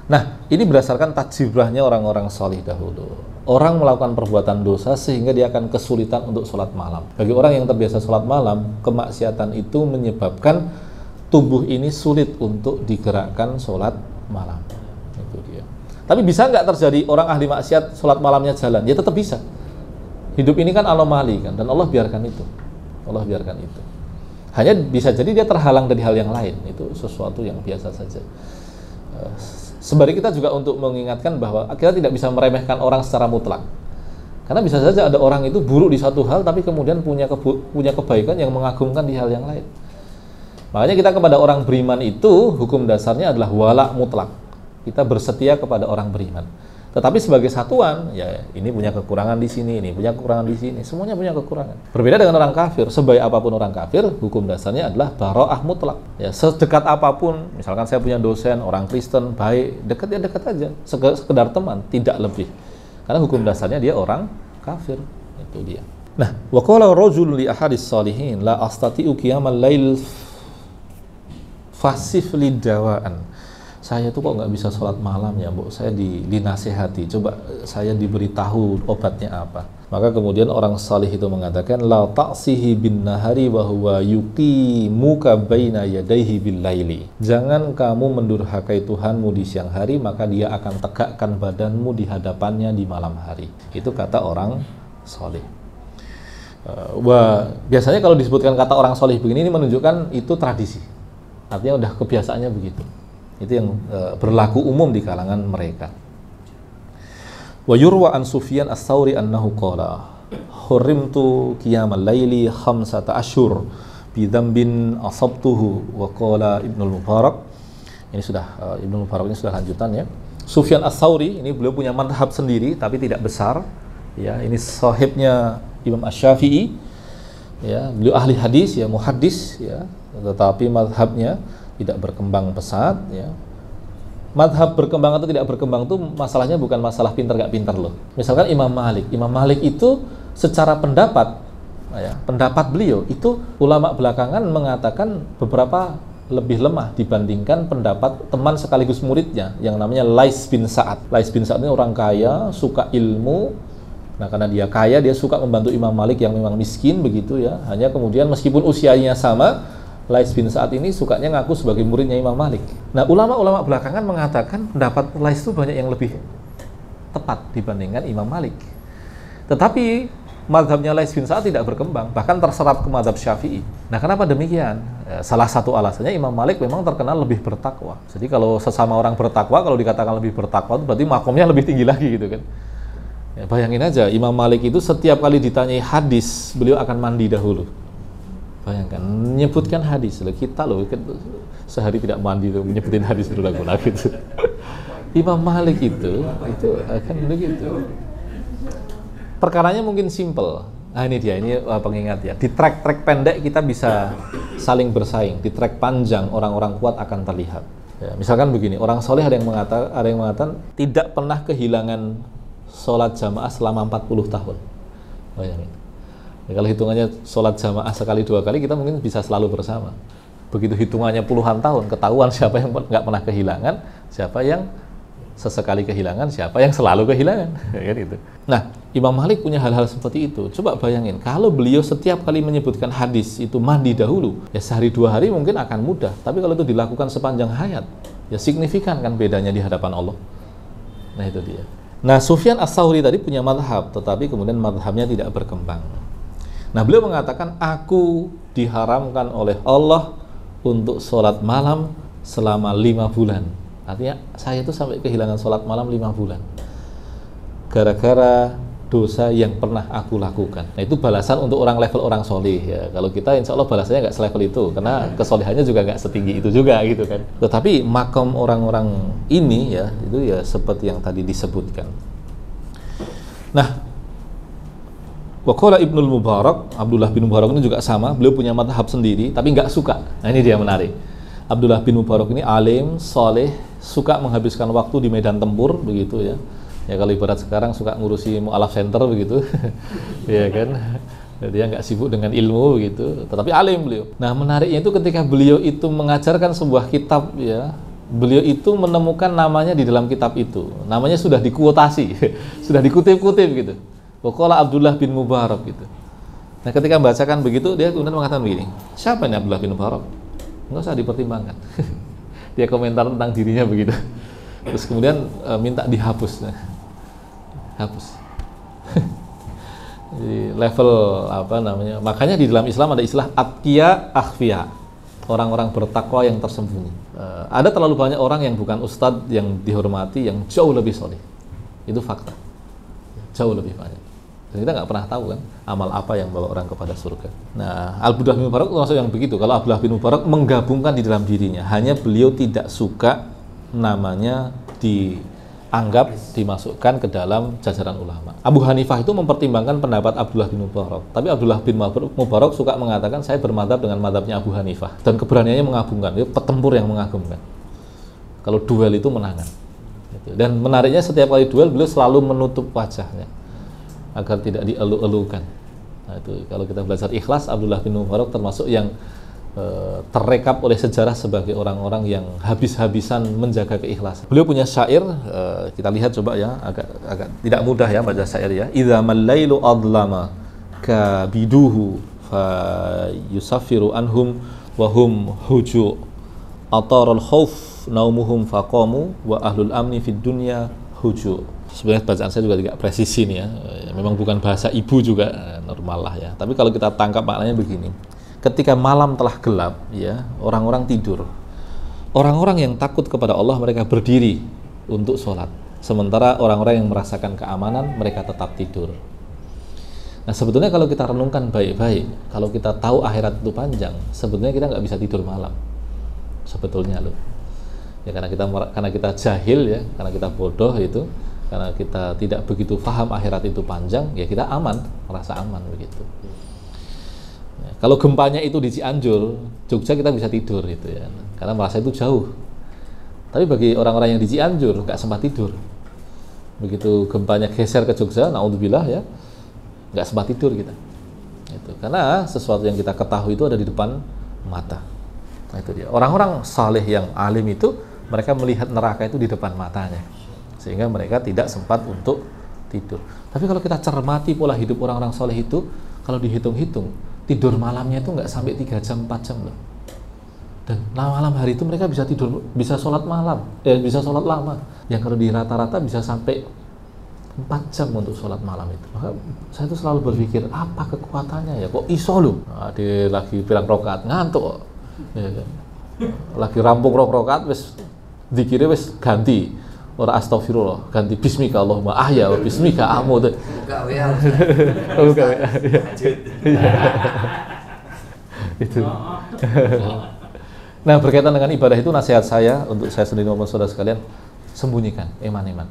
Nah, ini berdasarkan tajribahnya orang-orang salih dahulu. Orang melakukan perbuatan dosa sehingga dia akan kesulitan untuk sholat malam. Bagi orang yang terbiasa sholat malam, kemaksiatan itu menyebabkan tubuh ini sulit untuk digerakkan sholat malam. Itu dia. Tapi bisa nggak terjadi orang ahli maksiat sholat malamnya jalan? Ya tetap bisa. Hidup ini kan anomali kan, dan Allah biarkan itu. Allah biarkan itu. Hanya bisa jadi dia terhalang dari hal yang lain. Itu sesuatu yang biasa saja. Sembari kita juga untuk mengingatkan bahwa kita tidak bisa meremehkan orang secara mutlak. Karena bisa saja ada orang itu buruk di satu hal tapi kemudian punya kebaikan yang mengagumkan di hal yang lain. Makanya kita kepada orang beriman itu hukum dasarnya adalah wala mutlak. Kita bersetia kepada orang beriman. Tetapi sebagai satuan, ya ini punya kekurangan di sini, ini punya kekurangan di sini, semuanya punya kekurangan. Berbeda dengan orang kafir, sebaik apapun orang kafir, hukum dasarnya adalah bara'ah mutlak. Ya, sedekat apapun, misalkan saya punya dosen, orang Kristen, baik, dekat ya dekat aja, sekedar teman, tidak lebih. Karena hukum dasarnya dia orang kafir, itu dia. Nah, wa qala rajulun li ahadis salihin la astati'u qiyamal lail fasif lidawaan. Saya tuh kok nggak bisa sholat malam ya, Bu. Saya dinasihati, coba saya diberitahu obatnya apa. Maka kemudian orang salih itu mengatakan la ta'sihi bin nahari wa huwa yuqimuka baina yadayhi bil laili. Jangan kamu mendurhakai Tuhanmu di siang hari, maka dia akan tegakkan badanmu di hadapannya di malam hari. Itu kata orang salih. Biasanya kalau disebutkan kata orang salih begini, ini menunjukkan itu tradisi. Artinya udah kebiasaannya begitu. Itu yang berlaku umum di kalangan mereka. Wa yurwa an Sufyan as-Tsauri annahu qala hurimtu qiyamal laili 15 ashhur bi dzambin asabtuhu. Wa qala Ibnu Mubarak Ini sudah Ibnu Mubarak ini sudah lanjutan ya. Sufyan Ats-Tsauri ini beliau punya madhab sendiri tapi tidak besar. Ya, ini sahibnya Imam Asy-Syafi'i. Ya, beliau ahli hadis ya, muhaddis ya, tetapi madhabnya tidak berkembang pesat ya. Madhab berkembang atau tidak berkembang itu masalahnya bukan masalah pintar gak pintar loh. Misalkan Imam Malik itu secara pendapat ya, pendapat beliau itu ulama belakangan mengatakan beberapa lebih lemah dibandingkan pendapat teman sekaligus muridnya yang namanya Lais bin Sa'ad. Lais bin Sa'ad ini orang kaya, suka ilmu. Nah, karena dia kaya, dia suka membantu Imam Malik yang memang miskin begitu ya. Hanya kemudian meskipun usianya sama, Lais bin Sa'ad ini sukanya ngaku sebagai muridnya Imam Malik. Nah, ulama-ulama belakangan mengatakan pendapat Lais itu banyak yang lebih tepat dibandingkan Imam Malik. Tetapi mazhabnya Lais bin Sa'ad tidak berkembang, bahkan terserap ke mazhab Syafi'i. Nah, kenapa demikian? Salah satu alasannya Imam Malik memang terkenal lebih bertakwa. Jadi kalau sesama orang bertakwa, kalau dikatakan lebih bertakwa itu berarti makomnya lebih tinggi lagi gitu kan. Ya, bayangin aja, Imam Malik itu setiap kali ditanyai hadis, beliau akan mandi dahulu. Bayangkan, menyebutkan hadis. Kita loh, sehari tidak mandi tuh, menyebutin hadis dulu gitu. Imam Malik itu akan begitu. Perkaranya mungkin simple. Nah, ini dia, ini pengingat ya. Di track pendek kita bisa saling bersaing. Di track panjang orang-orang kuat akan terlihat. Ya, misalkan begini, orang soleh ada yang mengatakan tidak pernah kehilangan sholat jamaah selama 40 tahun. Bayangin. Ya, kalau hitungannya sholat jamaah sekali dua kali, kita mungkin bisa selalu bersama. Begitu hitungannya puluhan tahun, ketahuan siapa yang nggak pernah kehilangan, siapa yang sesekali kehilangan, siapa yang selalu kehilangan. Kan gitu. Nah, Imam Malik punya hal-hal seperti itu. Coba bayangin, kalau beliau setiap kali menyebutkan hadis itu mandi dahulu, ya sehari dua hari mungkin akan mudah. Tapi kalau itu dilakukan sepanjang hayat, ya signifikan kan bedanya di hadapan Allah. Nah, itu dia. Nah, Sufyan Ats-Tsauri tadi punya madhab, tetapi kemudian madhabnya tidak berkembang. Nah, beliau mengatakan, aku diharamkan oleh Allah untuk sholat malam selama 5 bulan. Artinya saya itu sampai kehilangan sholat malam 5 bulan gara-gara dosa yang pernah aku lakukan. Nah, itu balasan untuk orang level orang soleh ya. Kalau kita insya Allah balasannya nggak selevel itu, karena kesolehannya juga nggak setinggi itu juga gitu kan. Tetapi makam orang-orang ini ya, itu ya seperti yang tadi disebutkan. Nah, waqala Ibnul Mubarak, Abdullah bin Mubarak ini juga sama, beliau punya madhab sendiri tapi nggak suka. Nah, ini dia menarik. Abdullah bin Mubarak ini alim, soleh, suka menghabiskan waktu di medan tempur begitu ya. Ya kalau ibarat sekarang suka ngurusi mu'alaf center begitu. Ya kan. Dia nggak sibuk dengan ilmu begitu, tetapi alim beliau. Nah, menariknya itu ketika beliau itu mengajarkan sebuah kitab ya, beliau itu menemukan namanya di dalam kitab itu. Namanya sudah dikuotasi, sudah dikutip-kutip gitu. Waqala Abdullah bin Mubarak gitu. Nah, ketika membacakan begitu, dia kemudian mengatakan begini, siapa ini Abdullah bin Mubarak? Nggak usah dipertimbangkan. Dia komentar tentang dirinya begitu. Terus kemudian minta dihapus. Nah, hapus. Jadi level apa namanya? Makanya di dalam Islam ada istilah atqiya akhfiya. Orang-orang bertakwa yang tersembunyi. Ada terlalu banyak orang yang bukan ustadz yang dihormati yang jauh lebih soleh. Itu fakta. Jauh lebih banyak. Dan kita nggak pernah tahu kan amal apa yang membawa orang kepada surga. Nah, Abdullah bin Mubarak termasuk yang begitu. Kalau Abdullah bin Mubarak menggabungkan di dalam dirinya, hanya beliau tidak suka namanya dianggap dimasukkan ke dalam jajaran ulama. Abu Hanifah itu mempertimbangkan pendapat Abdullah bin Mubarak, tapi Abdullah bin Mubarak suka mengatakan saya bermadhab dengan madhabnya Abu Hanifah, dan keberaniannya mengagumkan. Dia petempur yang mengagumkan. Kalau duel itu menangan. Dan menariknya setiap kali duel beliau selalu menutup wajahnya agar tidak dielu-elukan. Nah, itu kalau kita belajar ikhlas, Abdullah bin Mubarak termasuk yang terrekap oleh sejarah sebagai orang-orang yang habis-habisan menjaga keikhlasan. Beliau punya syair, kita lihat coba ya, agak tidak mudah ya baca syair ya. Idza mal-lailu adlama kabiduhu fa yusaffiru anhum wa hum huju atarul khauf naumuhum faqamu wa ahlul amni fid dunya huju. Sebenarnya bacaan saya juga tidak presisi nih ya. Memang bukan bahasa ibu juga, normal lah ya. Tapi kalau kita tangkap maknanya begini. Ketika malam telah gelap, ya, orang-orang tidur. Orang-orang yang takut kepada Allah mereka berdiri untuk sholat. Sementara orang-orang yang merasakan keamanan mereka tetap tidur. Nah, sebetulnya kalau kita renungkan baik-baik, kalau kita tahu akhirat itu panjang, sebetulnya kita nggak bisa tidur malam. Sebetulnya loh. Ya karena kita jahil ya, karena kita bodoh itu, karena kita tidak begitu paham akhirat itu panjang, ya kita aman, merasa aman begitu. Ya, kalau gempanya itu di Cianjur, Jogja kita bisa tidur gitu ya, karena merasa itu jauh. Tapi bagi orang-orang yang di Cianjur nggak sempat tidur. Begitu gempanya geser ke Jogja, naudzubillah ya, nggak sempat tidur kita. Itu karena sesuatu yang kita ketahui itu ada di depan mata. Nah itu dia. Orang-orang saleh yang alim itu mereka melihat neraka itu di depan matanya, sehingga mereka tidak sempat untuk tidur. Tapi kalau kita cermati pola hidup orang-orang soleh itu, kalau dihitung-hitung, tidur malamnya itu nggak sampai 3 jam, 4 jam loh. Dan malam hari itu mereka bisa tidur, bisa sholat malam, bisa sholat lama. Yang kalau di rata-rata bisa sampai 4 jam untuk sholat malam itu. Maka saya itu selalu berpikir, apa kekuatannya ya? Kok iso loh? Nah, dia lagi bilang rokaat, ngantuk. Ya, lagi rampung rokaat, wis dikira wis ganti. Ora astagfirullah, ganti bismika Allahumma ahya wa bismika amut. Buka WA. Buka WA. Itu. Nah, berkaitan dengan ibadah itu nasihat saya untuk saya sendiri maupun saudara sekalian, sembunyikan iman-iman.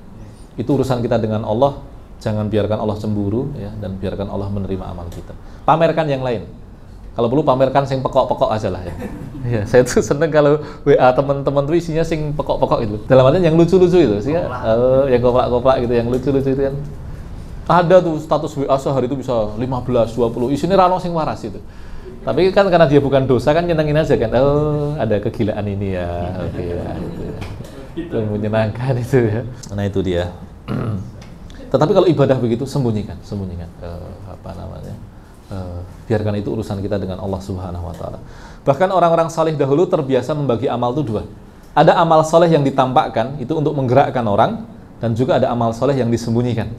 Itu urusan kita dengan Allah, jangan biarkan Allah cemburu ya, dan biarkan Allah menerima amal kita. Pamerkan yang lain. Kalau perlu pamerkan sing pekok-pekok aja lah ya. Ya, saya tuh seneng kalau WA teman-teman tuh isinya sing pekok-pekok itu. Dalam artian yang lucu-lucu itu, sih yang koplak-koplak gitu, yang lucu-lucu itu kan. Ada tuh status WA sehari itu bisa 15, 20, isinya rano sing waras itu. Tapi kan karena dia bukan dosa kan nyenengin aja kan. Oh, ada kegilaan ini ya. Oke ya, gitu ya. Itu menyenangkan itu ya. Nah, itu dia. Tetapi kalau ibadah begitu sembunyikan. Apa namanya? Biarkan itu urusan kita dengan Allah Subhanahu wa taala. Bahkan orang-orang saleh dahulu terbiasa membagi amal itu 2. Ada amal saleh yang ditampakkan, itu untuk menggerakkan orang, dan juga ada amal saleh yang disembunyikan.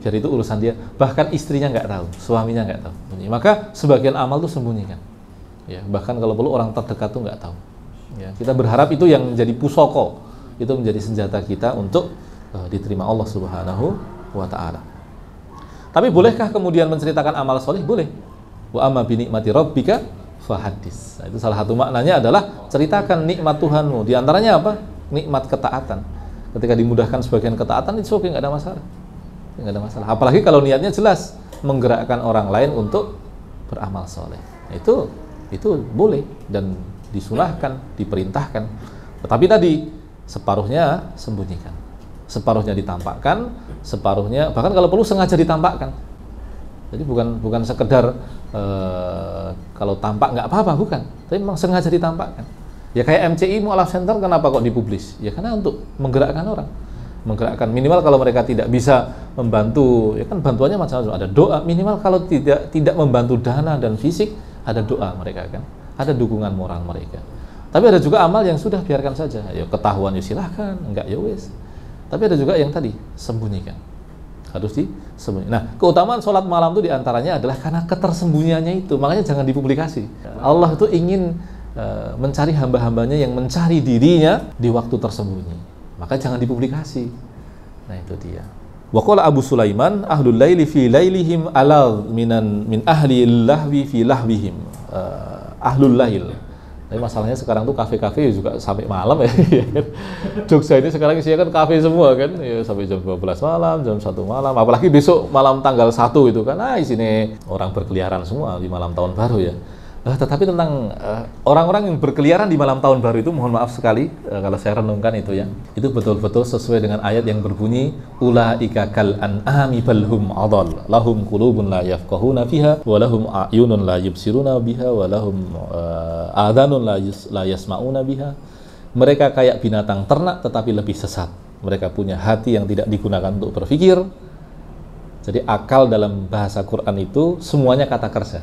Jadi itu urusan dia. Bahkan istrinya nggak tahu, suaminya nggak tahu. Maka sebagian amal itu sembunyikan. Ya, bahkan kalau perlu orang terdekat tuh nggak tahu. Ya, kita berharap itu yang menjadi pusoko, itu menjadi senjata kita untuk diterima Allah Subhanahu wa taala. Tapi bolehkah kemudian menceritakan amal soleh? Boleh. Wa amma bi nikmati rabbika fahaddits. Nah, itu salah satu maknanya adalah ceritakan nikmat Tuhanmu. Di antaranya apa? Nikmat ketaatan. Ketika dimudahkan sebagian ketaatan itu oke, nggak ada masalah. Nggak ada masalah. Apalagi kalau niatnya jelas menggerakkan orang lain untuk beramal soleh. Nah, itu boleh dan disunahkan, diperintahkan. Tetapi tadi separuhnya sembunyikan, separuhnya ditampakkan, separuhnya bahkan kalau perlu sengaja ditampakkan. Jadi bukan sekedar kalau tampak nggak apa-apa, bukan, tapi memang sengaja ditampakkan. Ya kayak MCI Mu'alaf Center, kenapa kok dipublis? Ya karena untuk menggerakkan orang, menggerakkan, minimal kalau mereka tidak bisa membantu, ya kan bantuannya macam-macam, ada doa, minimal kalau tidak membantu dana dan fisik, ada doa mereka kan, ada dukungan moral mereka. Tapi ada juga amal yang sudah biarkan saja, ya ketahuan ya silahkan, enggak ya wes. Tapi ada juga yang tadi sembunyikan, harus disembunyikan. Nah, keutamaan sholat malam itu diantaranya adalah karena ketersembunyiannya itu, makanya jangan dipublikasi. Allah itu ingin mencari hamba-hambanya yang mencari dirinya di waktu tersembunyi, maka jangan dipublikasi. Nah itu dia. Wa qala Abu Sulaiman ahlul laili fi lailihim alal min ahli lahwi fi lahwihim. Ahlul lail. Tapi masalahnya sekarang tuh kafe-kafe juga sampai malam ya. Jogja ini sekarang isinya kan kafe semua kan, ya, sampai jam 12 malam, jam 1 malam. Apalagi besok malam tanggal 1 itu kan, isinya orang berkeliaran semua di malam tahun baru ya. Tetapi tentang orang-orang yang berkeliaran di malam tahun baru itu, mohon maaf sekali kalau saya renungkan itu ya, itu betul-betul sesuai dengan ayat yang berbunyi ulaika kal an'ami bal hum adall lahum qulubun la yafqahuna fiha wa lahum a'yunun la yubsiruna biha wa lahum adhanun la yasma'una biha. Mereka kayak binatang ternak tetapi lebih sesat. Mereka punya hati yang tidak digunakan untuk berpikir. Jadi akal dalam bahasa Quran itu semuanya kata kerja.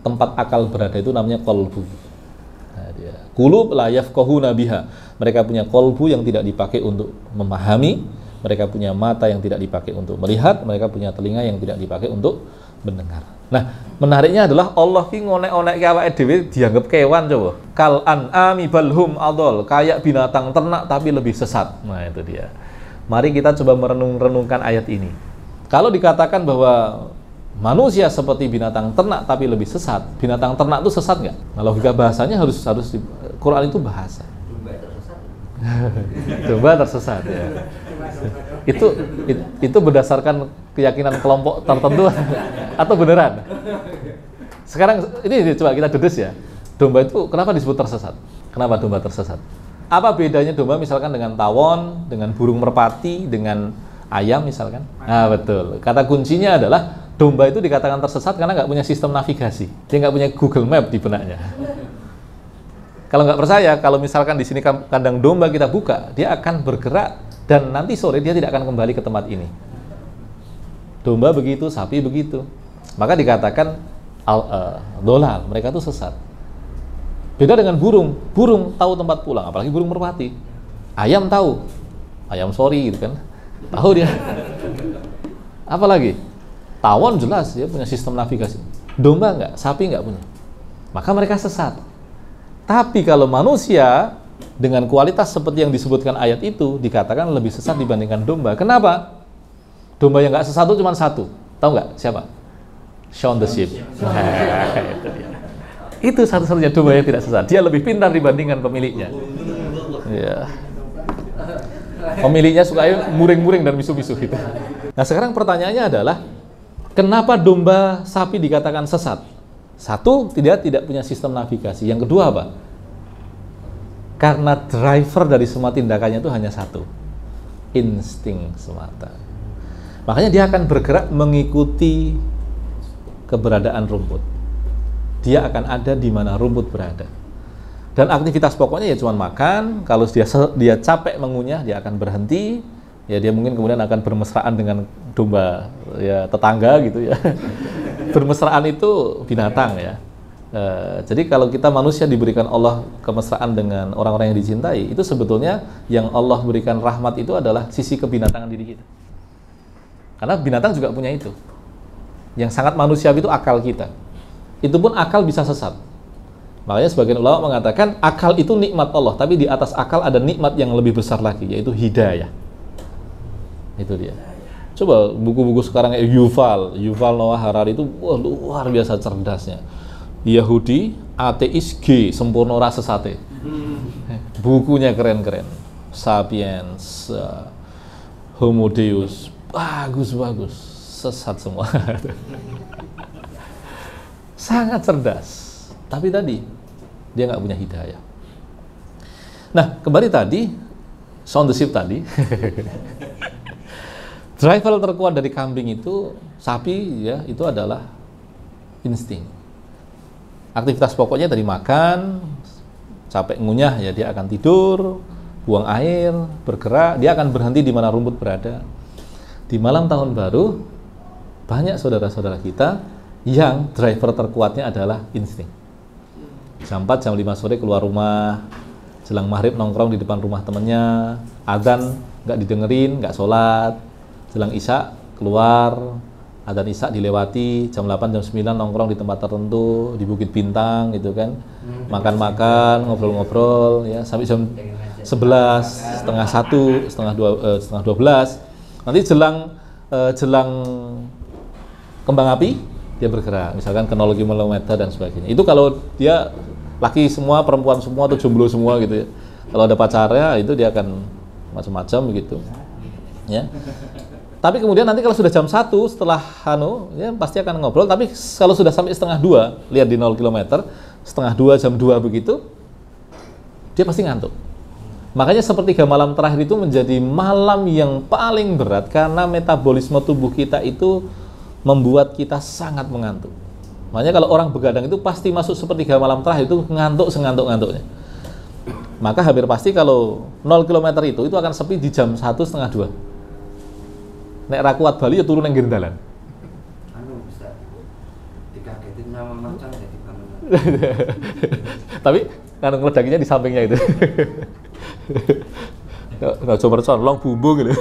Tempat akal berada itu namanya qalbu. Nah, dia qulub la yafqahuna biha. Mereka punya qalbu yang tidak dipakai untuk memahami, mereka punya mata yang tidak dipakai untuk melihat, mereka punya telinga yang tidak dipakai untuk mendengar. Nah, menariknya adalah Allah ki ngonek-onek awake dhewe dianggap kewan coba. Kal an'ami bal hum adall, kayak binatang ternak tapi lebih sesat. Nah, itu dia. Mari kita coba merenung-renungkan ayat ini. Kalau dikatakan bahwa manusia seperti binatang ternak tapi lebih sesat, binatang ternak itu sesat nggak? Nah, logika bahasanya harus Quran itu bahasa. Domba tersesat ya. Itu berdasarkan keyakinan kelompok tertentu atau beneran? Sekarang ini coba kita dedes ya. Domba itu kenapa disebut tersesat? Kenapa domba tersesat? Apa bedanya domba misalkan dengan tawon, dengan burung merpati, dengan ayam misalkan? Nah betul. Kata kuncinya adalah domba itu dikatakan tersesat karena nggak punya sistem navigasi. Dia nggak punya Google Map di benaknya. Kalau nggak percaya, kalau misalkan di sini kandang domba kita buka, dia akan bergerak dan nanti sore dia tidak akan kembali ke tempat ini. Domba begitu, sapi begitu. Maka dikatakan dolal, mereka itu sesat. Beda dengan burung. Burung tahu tempat pulang, apalagi burung merpati. Ayam tahu. Ayam sorry gitu kan. Tahu dia. Apalagi? Tawon jelas dia punya sistem navigasi. Domba enggak, sapi enggak punya. Maka mereka sesat. Tapi kalau manusia dengan kualitas seperti yang disebutkan ayat itu dikatakan lebih sesat dibandingkan domba. Kenapa? Domba yang enggak sesat itu cuma satu. Tahu enggak siapa? Shaun the Sheep. Itu satu-satunya domba yang tidak sesat. Dia lebih pintar dibandingkan pemiliknya. Ya. Pemiliknya suka muring-muring dan misu-misu gitu. Nah sekarang pertanyaannya adalah kenapa domba sapi dikatakan sesat? Satu, tidak punya sistem navigasi. Yang kedua apa? Karena driver dari semua tindakannya itu hanya satu, insting semata. Makanya dia akan bergerak mengikuti keberadaan rumput. Dia akan ada di mana rumput berada. Dan aktivitas pokoknya ya cuma makan. Kalau dia capek mengunyah, dia akan berhenti. Ya dia mungkin kemudian akan bermesraan dengan domba ya tetangga gitu ya. Bermesraan itu binatang ya. Jadi kalau kita manusia diberikan Allah kemesraan dengan orang-orang yang dicintai, itu sebetulnya yang Allah berikan rahmat itu adalah sisi kebinatangan diri kita. Karena binatang juga punya itu. Yang sangat manusiawi itu akal kita. Itu pun akal bisa sesat. Makanya sebagian ulama mengatakan akal itu nikmat Allah, tapi di atas akal ada nikmat yang lebih besar lagi, yaitu hidayah. Itu dia. Coba buku-buku sekarang Yuval Noah Harari itu luar biasa cerdasnya. Yahudi, ateis, sempurna rasa sate. Bukunya keren-keren. Sapiens, Homo Deus, bagus. Sesat semua. Sangat cerdas. Tapi tadi dia nggak punya hidayah. Nah, kembali tadi Shaun the Sheep tadi. Driver terkuat dari kambing itu sapi ya, itu adalah insting. Aktivitas pokoknya dari makan, capek ngunyah ya dia akan tidur, buang air, bergerak, dia akan berhenti di mana rumput berada. Di malam tahun baru banyak saudara-saudara kita yang driver terkuatnya adalah insting. Jam 4, jam 5 sore keluar rumah, jelang maghrib nongkrong di depan rumah temennya, adzan nggak didengerin, nggak sholat, jelang isya keluar, adzan isya dilewati, jam 8, jam 9 nongkrong di tempat tertentu, di Bukit Bintang gitu kan, makan-makan, ngobrol-ngobrol, ya sampai jam 11, setengah 1, setengah 12, nanti jelang kembang api, dia bergerak, misalkan ke 0 km dan sebagainya. Itu kalau dia laki semua, perempuan semua, atau jomblo semua gitu ya. Kalau ada pacarnya, itu dia akan macam-macam gitu. Ya. Tapi kemudian nanti kalau sudah jam 1 setelah ya pasti akan ngobrol. Tapi kalau sudah sampai setengah 2, lihat di 0 km, setengah 2, jam 2 begitu, dia pasti ngantuk. Makanya sepertiga malam terakhir itu menjadi malam yang paling berat karena metabolisme tubuh kita itu membuat kita sangat mengantuk. Makanya kalau orang begadang itu pasti masuk sepertiga malam terakhir itu ngantuk sengantuk-ngantuknya. Maka hampir pasti kalau 0 km itu akan sepi di jam 1, setengah 2. Nek ra kuat Bali ya turun yang gendalan. Bisa dikagetin sama macan jadi bangun. Tapi kan ngeledakinya di sampingnya itu. Nggak coba percaya, long bumbung gitu.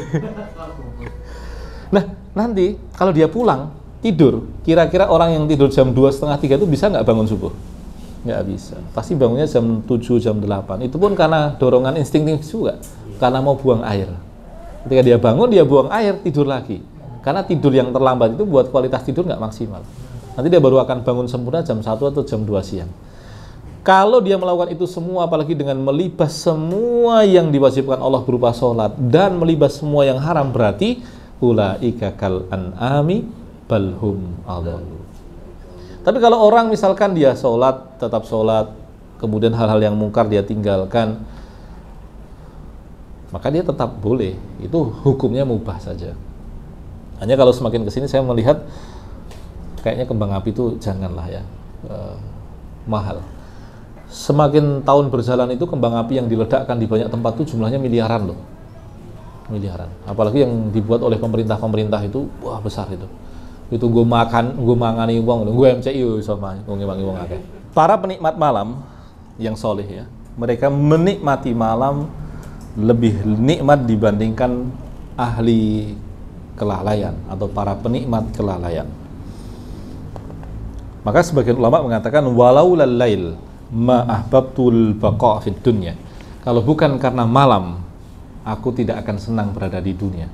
Nah, nanti kalau dia pulang tidur, kira-kira orang yang tidur jam 2, setengah 3 itu bisa nggak bangun subuh? Nggak bisa. Pasti bangunnya jam 7, jam 8. Itu pun karena dorongan instingtif juga, karena mau buang air. Ketika dia bangun, dia buang air, tidur lagi. Karena tidur yang terlambat itu buat kualitas tidur nggak maksimal. Nanti dia baru akan bangun sempurna jam 1 atau jam 2 siang. Kalau dia melakukan itu semua, apalagi dengan melibas semua yang diwajibkan Allah berupa sholat dan melibas semua yang haram, berarti ulaika kal an'ami balhum adallu. Tapi kalau orang misalkan dia sholat, tetap sholat, kemudian hal-hal yang mungkar dia tinggalkan, maka dia tetap boleh. Itu hukumnya mubah saja. Hanya kalau semakin kesini saya melihat kayaknya kembang api itu janganlah ya, mahal. Semakin tahun berjalan itu kembang api yang diledakkan di banyak tempat itu jumlahnya miliaran loh, miliaran. Apalagi yang dibuat oleh pemerintah itu, wah besar itu. Itu gue mangani uang, gue MCI sama ngewangi uang akeh. Para penikmat malam yang soleh ya, mereka menikmati malam lebih nikmat dibandingkan ahli kelalaian atau para penikmat kelalaian. Maka sebagian ulama mengatakan walau lail ma ahbabtul baqa fid dunya. Kalau bukan karena malam, aku tidak akan senang berada di dunia.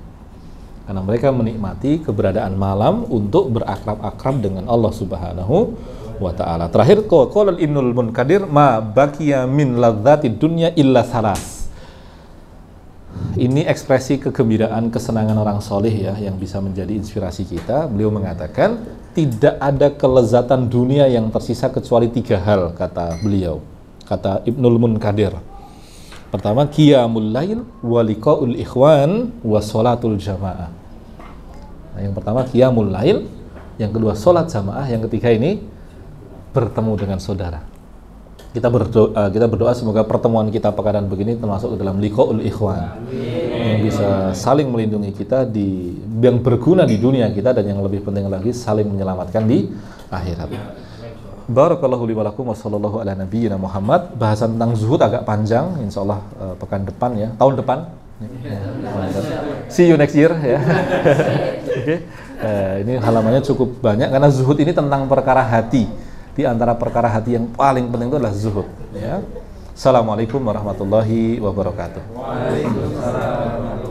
Karena mereka menikmati keberadaan malam untuk berakrab-akrab dengan Allah Subhanahu wa ta'ala. Terakhir, qala Ibnul Munkadir ma baqiya min ladzatid dunya illa salas. Ini ekspresi kegembiraan, kesenangan orang soleh ya, yang bisa menjadi inspirasi kita. Beliau mengatakan tidak ada kelezatan dunia yang tersisa kecuali 3 hal, kata beliau, kata Ibnul Munkadir. Pertama, qiyamul lail wa liqaul ikhwan wa sholatul jamaah. Nah, yang pertama qiyamul lail, yang kedua sholat jamaah, yang ketiga ini bertemu dengan saudara. Kita berdoa semoga pertemuan kita pekan begini termasuk ke dalam liqaul ikhwan, yang bisa saling melindungi kita yang berguna di dunia kita, dan yang lebih penting lagi saling menyelamatkan di akhirat. Barakallahu li wa lakum wa sallallahu ala nabiyyina Muhammad. Bahasan tentang zuhud agak panjang, insyaallah pekan depan ya, tahun depan. See you next year ya. Oke. Ini halamannya cukup banyak karena zuhud ini tentang perkara hati. Di antara perkara hati yang paling penting itu adalah zuhud ya. Assalamualaikum warahmatullahi wabarakatuh. Waalaikumsalam.